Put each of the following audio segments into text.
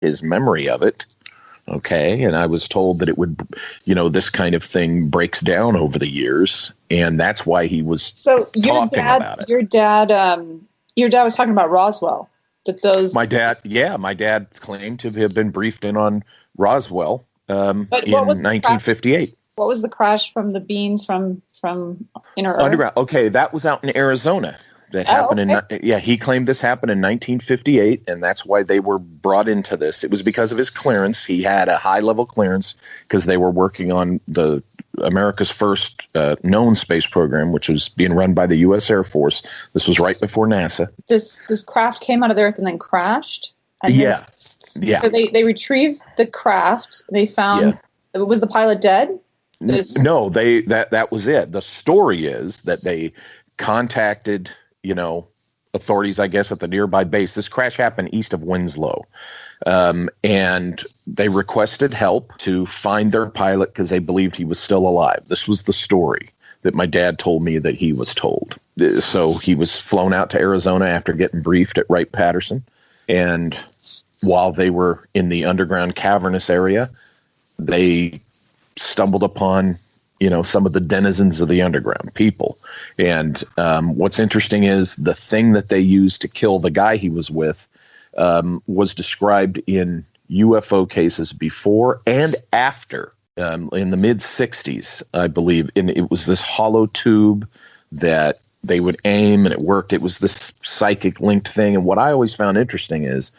his memory of it. Okay. And I was told that it would, this kind of thing breaks down over the years. And that's why he was talking about it. Your dad was talking about Roswell. My dad claimed to have been briefed in on Roswell in 1958. What was the crash from the beams from inner Earth? Underground. Okay, that was out in Arizona. That happened he claimed this happened in 1958, and that's why they were brought into this. It was because of his clearance. He had a high-level clearance because they were working on the America's first known space program, which was being run by the U.S. Air Force. This was right before NASA. This craft came out of the Earth and then crashed? Yeah. So they retrieved the craft. They found... Yeah. Was the pilot dead? No, that was it. The story is that they contacted... authorities, I guess, at the nearby base. This crash happened east of Winslow. And they requested help to find their pilot because they believed he was still alive. This was the story that my dad told me that he was told. So he was flown out to Arizona after getting briefed at Wright-Patterson. And while they were in the underground cavernous area, they stumbled upon some of the denizens of the underground people. And what's interesting is the thing that they used to kill the guy he was with was described in UFO cases before and after, in the mid-'60s, I believe. And it was this hollow tube that they would aim, and it worked. It was this psychic linked thing. And what I always found interesting is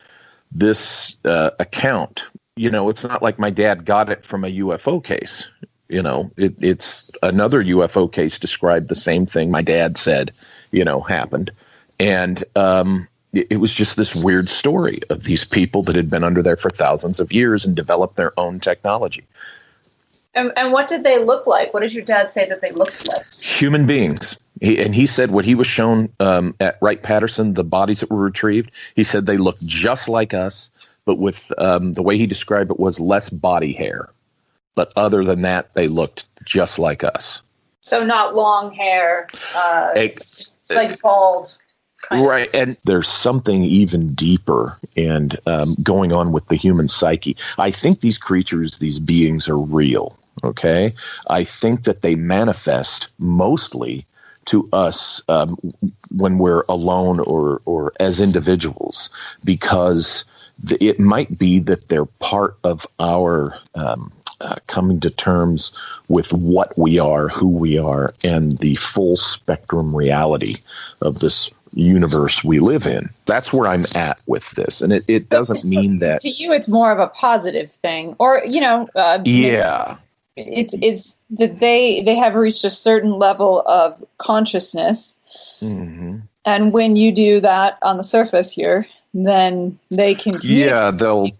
this account. It's not like my dad got it from a UFO case. It's another UFO case described the same thing my dad said, happened. And it was just this weird story of these people that had been under there for thousands of years and developed their own technology. And what did they look like? What did your dad say that they looked like? Human beings. He said what he was shown at Wright-Patterson, the bodies that were retrieved, he said they looked just like us, but with the way he described it was less body hair. But other than that, they looked just like us. So not long hair, just like bald. Right. And there's something even deeper and going on with the human psyche. I think these creatures, these beings are real. Okay. I think that they manifest mostly to us when we're alone or as individuals, because it might be that they're part of our coming to terms with what we are, who we are, and the full spectrum reality of this universe we live in. That's where I'm at with this. And it doesn't mean that... To you, it's more of a positive thing. Or, yeah. It's that they have reached a certain level of consciousness. Mm-hmm. And when you do that on the surface here, then they can communicate. Yeah, they'll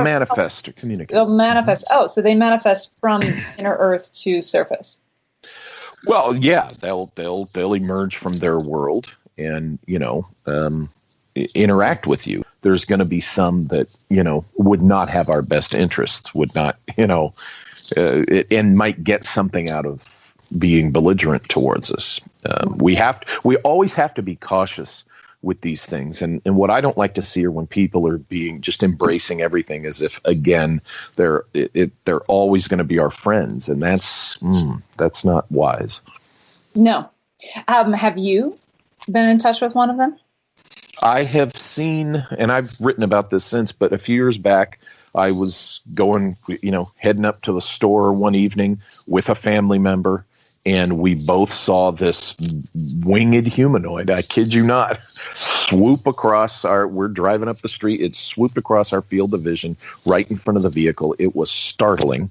manifest or communicate. They'll manifest. Mm-hmm. Oh, so they manifest from inner Earth to surface. Well, yeah, they'll emerge from their world and interact with you. There's going to be some that would not have our best interests, would not and might get something out of being belligerent towards us. We always have to be cautious with these things. And what I don't like to see are when people are being just embracing everything as if, again, they're always going to be our friends. And that's not wise. No. Have you been in touch with one of them? I have seen, and I've written about this since, but a few years back, I was going, heading up to the store one evening with a family member, and we both saw this winged humanoid, I kid you not, swoop across we're driving up the street, it swooped across our field of vision right in front of the vehicle. It was startling.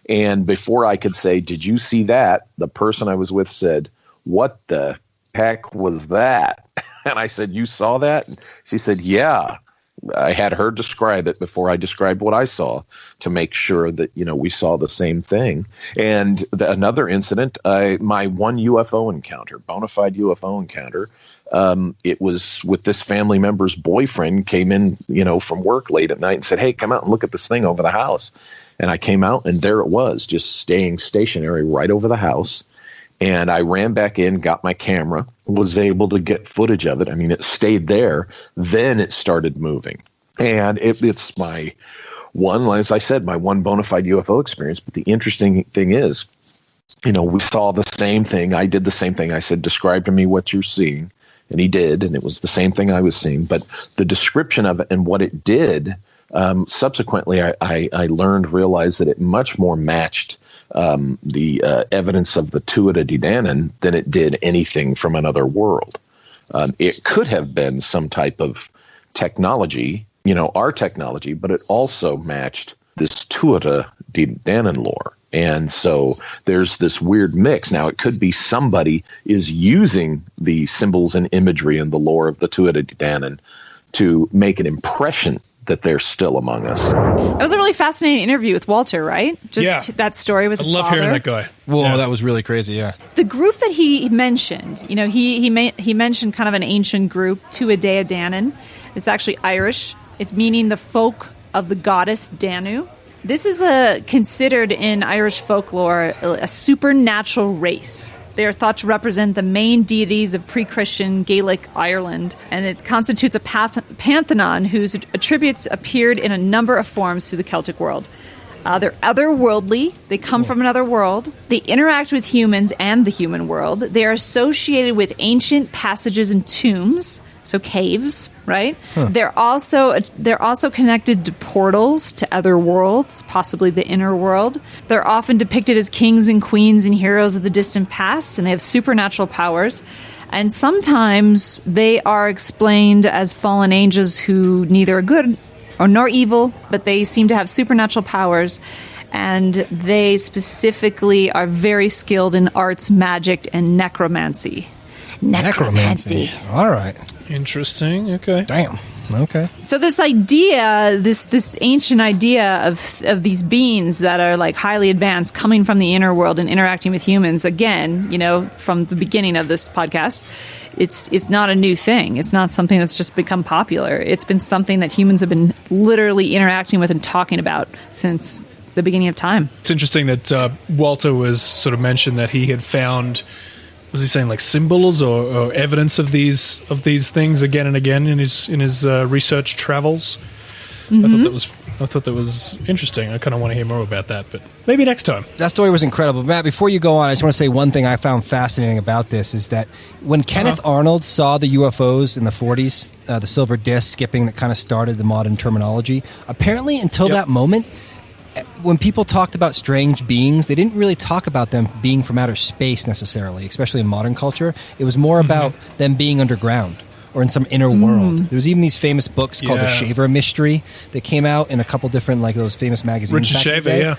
And before I could say, did you see that? The person I was with said, what the heck was that? And I said, you saw that? And she said, yeah. I had her describe it before I described what I saw to make sure that, we saw the same thing. And another incident, my one UFO encounter, bona fide UFO encounter, it was with this family member's boyfriend came in, from work late at night and said, hey, come out and look at this thing over the house. And I came out and there it was, just staying stationary right over the house. And I ran back in, got my camera, was able to get footage of it. I mean, it stayed there. Then it started moving. And it's my one, as I said, my one bona fide UFO experience. But the interesting thing is, we saw the same thing. I did the same thing. I said, describe to me what you're seeing. And he did. And it was the same thing I was seeing. But the description of it and what it did, subsequently, I realized that it much more matched the evidence of the Tuatha De Danann than it did anything from another world. It could have been some type of technology, our technology, but it also matched this Tuatha De Danann lore. And so there's this weird mix. Now, it could be somebody is using the symbols and imagery and the lore of the Tuatha De Danann to make an impression that they're still among us. That was a really fascinating interview with Walter, right? Just that story with his father. I love hearing that guy. Whoa, that was really crazy, yeah. The group that he mentioned, he mentioned kind of an ancient group, Tuatha De Danann. It's actually Irish. It's meaning the folk of the goddess Danu. This is considered in Irish folklore a supernatural race. They are thought to represent the main deities of pre-Christian Gaelic Ireland, and it constitutes a pantheon whose attributes appeared in a number of forms through the Celtic world. They're otherworldly. They come from another world. They interact with humans and the human world. They are associated with ancient passages and tombs, so caves, right? Huh. They're also connected to portals to other worlds, possibly the inner world. They're often depicted as kings and queens and heroes of the distant past, and they have supernatural powers. And sometimes they are explained as fallen angels who neither are good nor evil, but they seem to have supernatural powers. And they specifically are very skilled in arts, magic, and necromancy. Necromancy. All right. Interesting. Okay. Damn. Okay. So this idea, this ancient idea of these beings that are like highly advanced, coming from the inner world and interacting with humans, again, from the beginning of this podcast, it's not a new thing. It's not something that's just become popular. It's been something that humans have been literally interacting with and talking about since the beginning of time. It's interesting that Walter was sort of mentioned that he had found. Was he saying like symbols or evidence of these things again and again in his research travels? Mm-hmm. I thought that was interesting. I kind of want to hear more about that, but maybe next time. That story was incredible. Matt, before you go on, I just want to say one thing I found fascinating about this is that when Kenneth Arnold saw the UFOs in the 40s, the silver disc skipping that kind of started the modern terminology, apparently until that moment, when people talked about strange beings, they didn't really talk about them being from outer space necessarily, especially in modern culture. It was more about them being underground or in some inner world. There was even these famous books called The Shaver Mystery that came out in a couple different, like those famous magazines. Richard Shaver, yeah.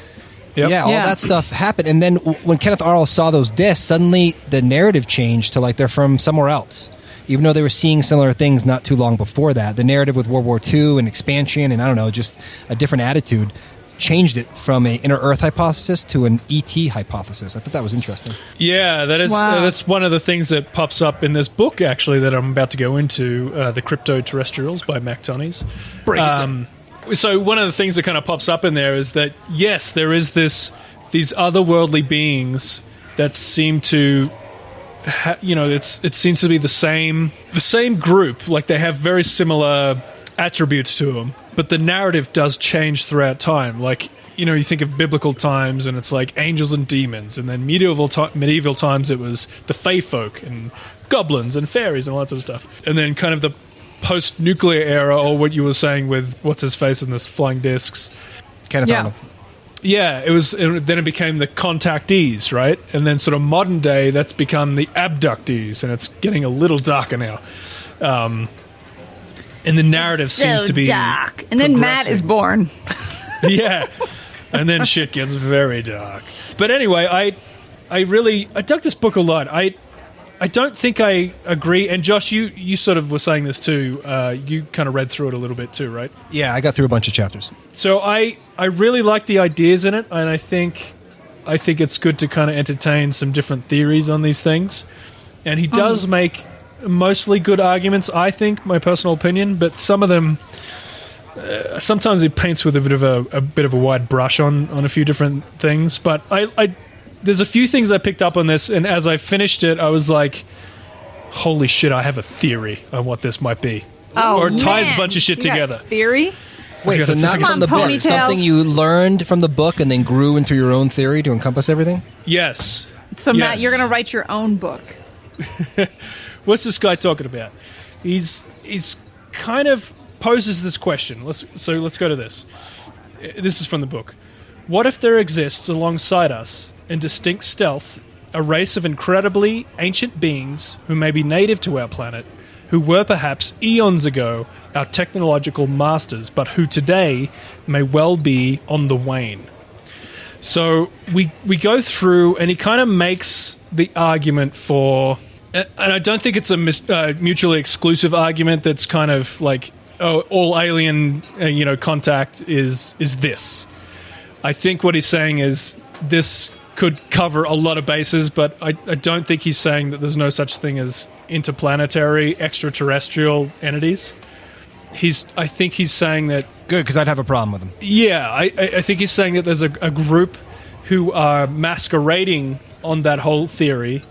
Yep. Yeah, all that stuff happened. And then when Kenneth Arnold saw those discs, suddenly the narrative changed to like they're from somewhere else. Even though they were seeing similar things not too long before that. The narrative with World War II and expansion and, I don't know, just a different attitude changed it from an inner Earth hypothesis to an ET hypothesis. I thought that was interesting. Yeah, that is that's one of the things that pops up in this book, actually, that I'm about to go into, The Cryptoterrestrials by Mac Tonnies. So one of the things that kind of pops up in there is that, yes, there is these otherworldly beings that seem to... it seems to be the same group. Like they have very similar attributes to them, but the narrative does change throughout time. Like, you think of biblical times and it's like angels and demons, and then medieval times it was the fae folk and goblins and fairies and all that sort of stuff. And then kind of the post-nuclear era, or what you were saying with what's his face and the flying discs. Kenneth Arnold. Yeah, then it became the contactees, right? And then sort of modern day, that's become the abductees, and it's getting a little darker now. And the narrative seems to be dark. And then Matt is born. Yeah. And then shit gets very dark. But anyway, I dug this book a lot. I don't think I agree. And Josh, you sort of were saying this too. You kind of read through it a little bit too, right? Yeah, I got through a bunch of chapters. So I really like the ideas in it, and I think it's good to kind of entertain some different theories on these things. And he does make mostly good arguments, I think, my personal opinion, but some of them sometimes he paints with a bit of a wide brush on a few different things. But I there's a few things I picked up on this, and as I finished it, I was like, holy shit, I have a theory on what this might be. or ties a bunch of shit You got together. theory? Wait, so not Come from on, the book. ponytails. Something you learned from the book and then grew into your own theory to encompass everything? Yes. So, Matt, Yes. you're going to write your own book. What's this guy talking about? He's kind of poses this question. Let's go to this. This is from the book. What if there exists alongside us, in distinct stealth, a race of incredibly ancient beings who may be native to our planet, who were perhaps eons ago our technological masters, but who today may well be on the wane? So we go through, and he kind of makes the argument for, and I don't think it's a mutually exclusive argument that's kind of like, oh, all alien contact is this. I think what he's saying is this could cover a lot of bases, but I don't think he's saying that there's no such thing as interplanetary extraterrestrial entities. I think he's saying that... Good, because I'd have a problem with him. Yeah, I think he's saying that there's a group who are masquerading on that whole theory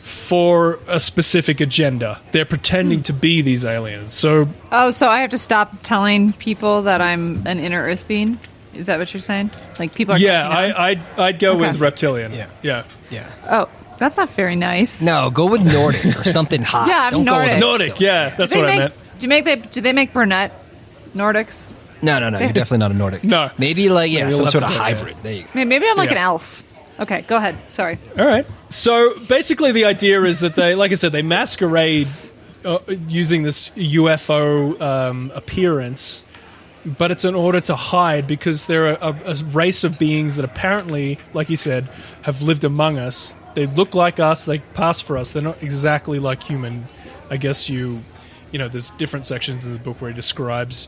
for a specific agenda. They're pretending to be these aliens. So I have to stop telling people that I'm an inner Earth being? Is that what you're saying? Like people are... Yeah, I'd go with reptilian. Yeah. Oh, that's not very nice. No, go with Nordic or something hot. Yeah, I'm Don't go with Nordic. Nordic, yeah, that's what I meant. Do they make brunette Nordics? No, you're definitely not a Nordic. No. Maybe You'll some have sort to of go, hybrid. There you go. Maybe I'm like Yeah. an elf. Okay, go ahead. Sorry. All right. So basically, the idea is that they, like I said, they masquerade using this UFO appearance, but it's in order to hide because they're a race of beings that apparently, like you said, have lived among us. They look like us. They pass for us. They're not exactly like human. I guess there's different sections in the book where he describes,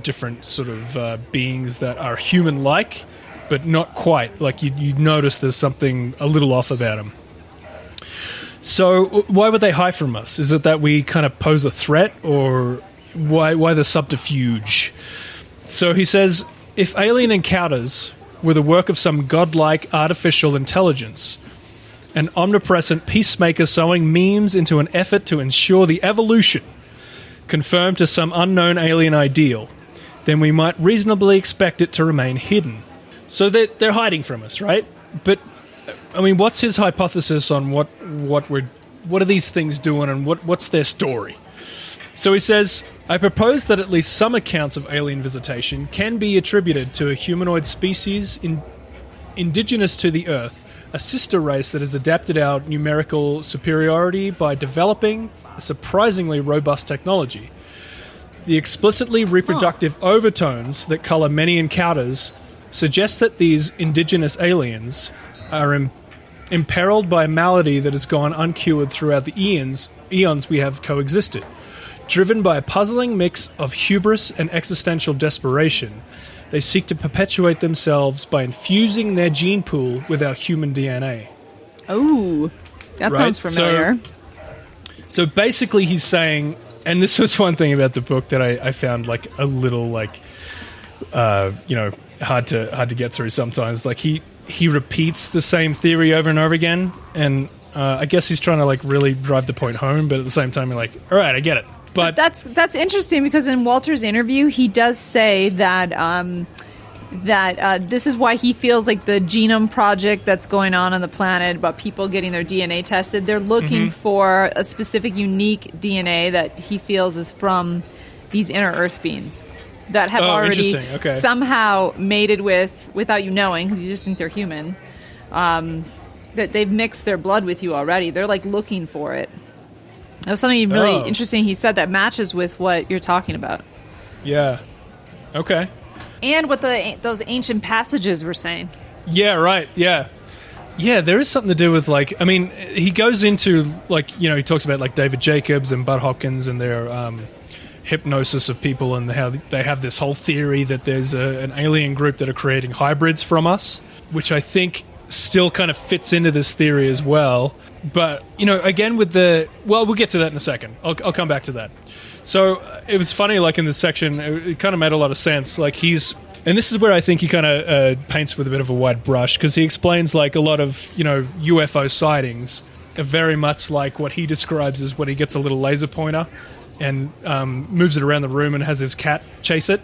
different sort of beings that are human-like, but not quite. Like you notice there's something a little off about them. So why would they hide from us? Is it that we kind of pose a threat, or why the subterfuge? So he says, if alien encounters were the work of some godlike artificial intelligence, an omnipresent peacemaker sowing memes into an effort to ensure the evolution confirmed to some unknown alien ideal, then we might reasonably expect it to remain hidden. So they're hiding from us, right? But I mean, what's his hypothesis on what are these things doing, and what's their story? So he says, I propose that at least some accounts of alien visitation can be attributed to a humanoid species indigenous to the Earth, a sister race that has adapted our numerical superiority by developing a surprisingly robust technology. The explicitly reproductive overtones that color many encounters suggest that these indigenous aliens are imperiled by a malady that has gone uncured throughout the eons we have coexisted. Driven by a puzzling mix of hubris and existential desperation, they seek to perpetuate themselves by infusing their gene pool with our human DNA. Oh, that sounds familiar. So basically he's saying, and this was one thing about the book that I found like a little hard to get through sometimes. Like he repeats the same theory over and over again, and I guess he's trying to like really drive the point home, but at the same time you're like, all right, I get it. But that's interesting because in Walter's interview, he does say that this is why he feels like the genome project that's going on the planet about people getting their DNA tested, they're looking for a specific unique DNA that he feels is from these inner Earth beings that have already somehow mated without you knowing, because you just think they're human, that they've mixed their blood with you already. They're like looking for it. That was something really interesting he said that matches with what you're talking about. Yeah. Okay. And what those ancient passages were saying. Yeah, right. Yeah. Yeah, there is something to do with, like, I mean, he goes into, like, he talks about, like, David Jacobs and Bud Hopkins and their hypnosis of people, and how they have this whole theory that there's an alien group that are creating hybrids from us, which I think still kind of fits into this theory as well. But, again, with we'll get to that in a second. I'll come back to that. So it was funny, like in this section, it kind of made a lot of sense. Like and this is where I think he kind of paints with a bit of a wide brush, because he explains like a lot of, UFO sightings very much like what he describes as when he gets a little laser pointer and moves it around the room and has his cat chase it.